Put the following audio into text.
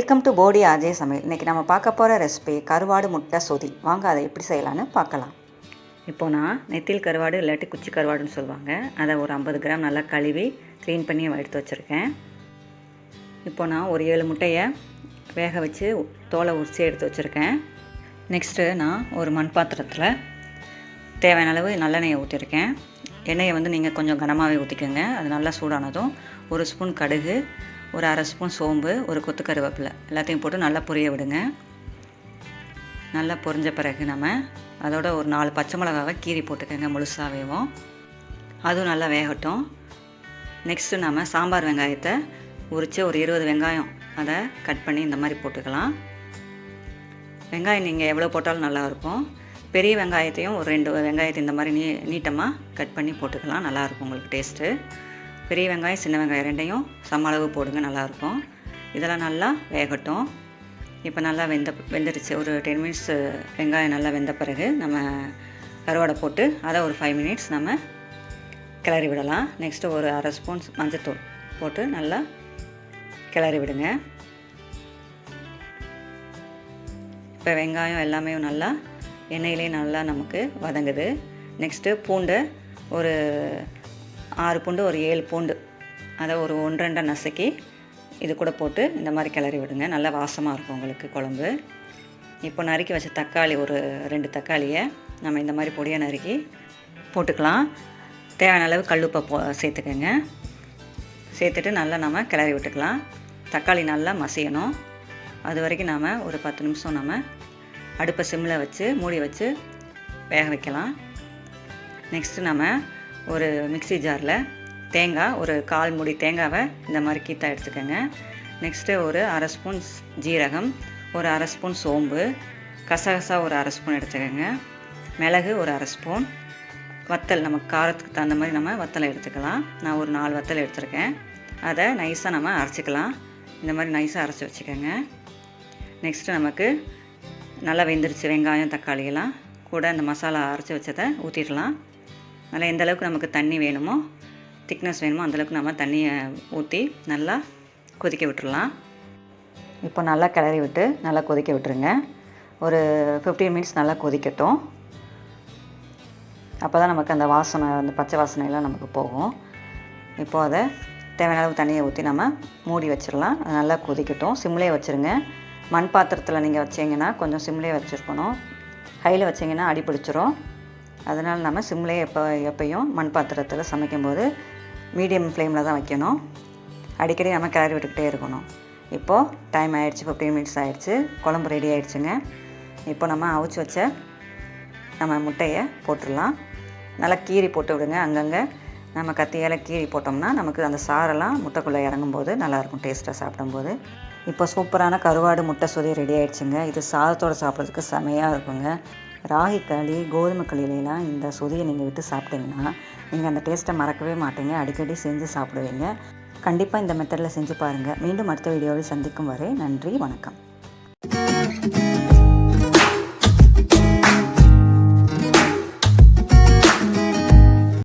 Welcome to BODI RJ Samayal. இன்றைக்கி நம்ம பார்க்க போகிற ரெசிபி கருவாடு முட்டை சொதி. வாங்க அதை எப்படி செய்யலான்னு பார்க்கலாம். இப்போ நான் நெத்தில் கருவாடு இல்லாட்டி குச்சி கருவாடுன்னு சொல்லுவாங்க. அதை ஒரு 50 கிராம் நல்லா கழுவி க்ளீன் பண்ணி எடுத்து வச்சுருக்கேன். இப்போ நான் ஒரு 7 முட்டையை வேக வச்சு தோலை உரிச்சி எடுத்து வச்சுருக்கேன். நெக்ஸ்ட்டு நான் ஒரு மண் பாத்திரத்தில் தேவையான அளவு நல்லெண்ணெயை ஊற்றிருக்கேன். எண்ணெயை நீங்கள் கொஞ்சம் கனமாகவே ஊற்றிக்கோங்க. அது நல்லா சூடானதும் ஒரு ஸ்பூன் கடுகு, ஒரு அரை ஸ்பூன் சோம்பு, ஒரு கொத்து கருவேப்பிலை எல்லாத்தையும் போட்டு நல்லா பொரிய விடுங்க. நல்லா பொரிஞ்ச பிறகு நம்ம அதோட ஒரு 4 பச்சை மிளகாவை கீறி போட்டுக்கோங்க முழுசாகவேவும். அதுவும் நல்லா வேகட்டும். நெக்ஸ்ட்டு நம்ம சாம்பார் வெங்காயத்தை உரித்து ஒரு 20 வெங்காயம் அதை கட் பண்ணி இந்த மாதிரி போட்டுக்கலாம். வெங்காயம் நீங்கள் எவ்வளோ போட்டாலும் நல்லாயிருக்கும். பெரிய வெங்காயத்தையும் ஒரு 2 வெங்காயத்தை இந்த மாதிரி நீட்டமாக கட் பண்ணி போட்டுக்கலாம். நல்லாயிருக்கும் உங்களுக்கு டேஸ்ட்டு. பெரிய வெங்காயம் சின்ன வெங்காயம் ரெண்டையும் சம அளவு போடுங்க, நல்லாயிருக்கும். இதெல்லாம் நல்லா வேகட்டும். இப்போ நல்லா வெந்துருச்சு. ஒரு 10 மினிட்ஸ் வெங்காயம் நல்லா வெந்த பிறகு நம்ம கருவாடை போட்டு அதை ஒரு 5 மினிட்ஸ் நம்ம கிளறி விடலாம். நெக்ஸ்ட்டு ஒரு அரை ஸ்பூன் மஞ்சத்தூள் போட்டு நல்லா கிளறி விடுங்க. இப்போ வெங்காயம் எல்லாமே நல்லா எண்ணெயிலே நல்லா நமக்கு வதங்குது. நெக்ஸ்ட்டு பூண்டு ஒரு 6 பூண்டு, ஒரு 7 பூண்டு அதை ஒரு 1-2 நசுக்கி இது கூட போட்டு இந்த மாதிரி கிளறி விடுங்க. நல்லா வாசமாக இருக்கும் உங்களுக்கு குழம்பு. இப்போ நறுக்கி வச்ச தக்காளி ஒரு 2 தக்காளியை நம்ம இந்த மாதிரி பொடியாக நறுக்கி போட்டுக்கலாம். தேவையான அளவு கல்லுப்பை சேர்த்துக்கோங்க. சேர்த்துட்டு நல்லா நம்ம கிளறி விட்டுக்கலாம். தக்காளி நல்லா மசியணும். அது வரைக்கும் நாம் ஒரு 10 நிமிஷம் நம்ம அடுப்பை சிம்மில் வச்சு மூடி வச்சு வேக வைக்கலாம். நெக்ஸ்ட்டு நம்ம ஒரு மிக்ஸி ஜாரில் தேங்காய் ஒரு 1/4 மூடி தேங்காவை இந்த மாதிரி கீத்தா எடுத்துக்கோங்க. நெக்ஸ்ட்டு ஒரு அரை ஸ்பூன் ஜீரகம், ஒரு அரை ஸ்பூன் சோம்பு, கசகசா ஒரு அரை ஸ்பூன் எடுத்துக்கோங்க, மிளகு ஒரு அரை ஸ்பூன், வத்தல் நமக்கு காரத்துக்கு தகுந்த மாதிரி நம்ம வத்தலை எடுத்துக்கலாம். நான் ஒரு 4 வத்தல் எடுத்துருக்கேன். அதை நைஸாக நம்ம அரைச்சிக்கலாம். இந்த மாதிரி நைஸாக அரைச்சி வச்சுக்கோங்க. நெக்ஸ்ட்டு நமக்கு நல்லா வெந்துருச்சு வெங்காயம் தக்காளியெல்லாம். கூட இந்த மசாலா அரைச்சி வச்சதை ஊற்றிடலாம். நல்லா எந்த அளவுக்கு நமக்கு தண்ணி வேணுமோ, திக்னஸ் வேணுமோ அந்தளவுக்கு நம்ம தண்ணியை ஊற்றி நல்லா கொதிக்க விட்டுடலாம். இப்போ நல்லா கிளறி விட்டு நல்லா கொதிக்க விட்டுருங்க. ஒரு 15 மினிட்ஸ் நல்லா கொதிக்கட்டும். அப்போ தான் நமக்கு அந்த வாசனை, அந்த பச்சை வாசனையெல்லாம் நமக்கு போகும். இப்போது அதை தேவையான அளவு தண்ணியை ஊற்றி நம்ம மூடி வச்சிடலாம். அது நல்லா கொதிக்கட்டும். சிம்லேயே வச்சுருங்க. மண் பாத்திரத்தில் நீங்கள் வச்சிங்கன்னா கொஞ்சம் சிம்லேயே வச்சுருக்கணும். ஹையில் வச்சிங்கன்னா அடி பிடிச்சிரும். அதனால் நம்ம சிம்லேயே எப்பையும் மண் பாத்திரத்தில் சமைக்கும்போது மீடியம் ஃப்ளேமில் தான் வைக்கணும். அடிக்கடி நம்ம கிளறி விட்டுக்கிட்டே இருக்கணும். இப்போது டைம் ஆகிடுச்சு, 15 மினிட்ஸ் ஆகிடுச்சு. குழம்பு ரெடி ஆகிடுச்சுங்க. இப்போ நம்ம அவிச்சு வச்ச நம்ம முட்டையை போட்டுடலாம். நல்லா கீறி போட்டு விடுங்க. அங்கங்கே நம்ம கத்தியால் கீறி போட்டோம்னா நமக்கு அந்த சாரெல்லாம் முட்டைக்குள்ளே இறங்கும்போது நல்லாயிருக்கும் டேஸ்ட்டாக சாப்பிடும்போது. இப்போ சூப்பரான கருவாடு முட்டை சொதி ரெடி ஆகிடுச்சுங்க. இது சாதத்தோடு சாப்பிட்றதுக்கு செமையாக இருக்குங்க. ராகி களி, கோதுமை களியிலாம் இந்த சொதியை நீங்கள் விட்டு சாப்பிட்டீங்கன்னா நீங்கள் அந்த டேஸ்ட்டை மறக்கவே மாட்டீங்க. அடிக்கடி செஞ்சு சாப்பிடுவீங்க. கண்டிப்பாக இந்த மெத்தடில் செஞ்சு பாருங்கள். மீண்டும் அடுத்த வீடியோவில் சந்திக்கும் வரை நன்றி, வணக்கம்.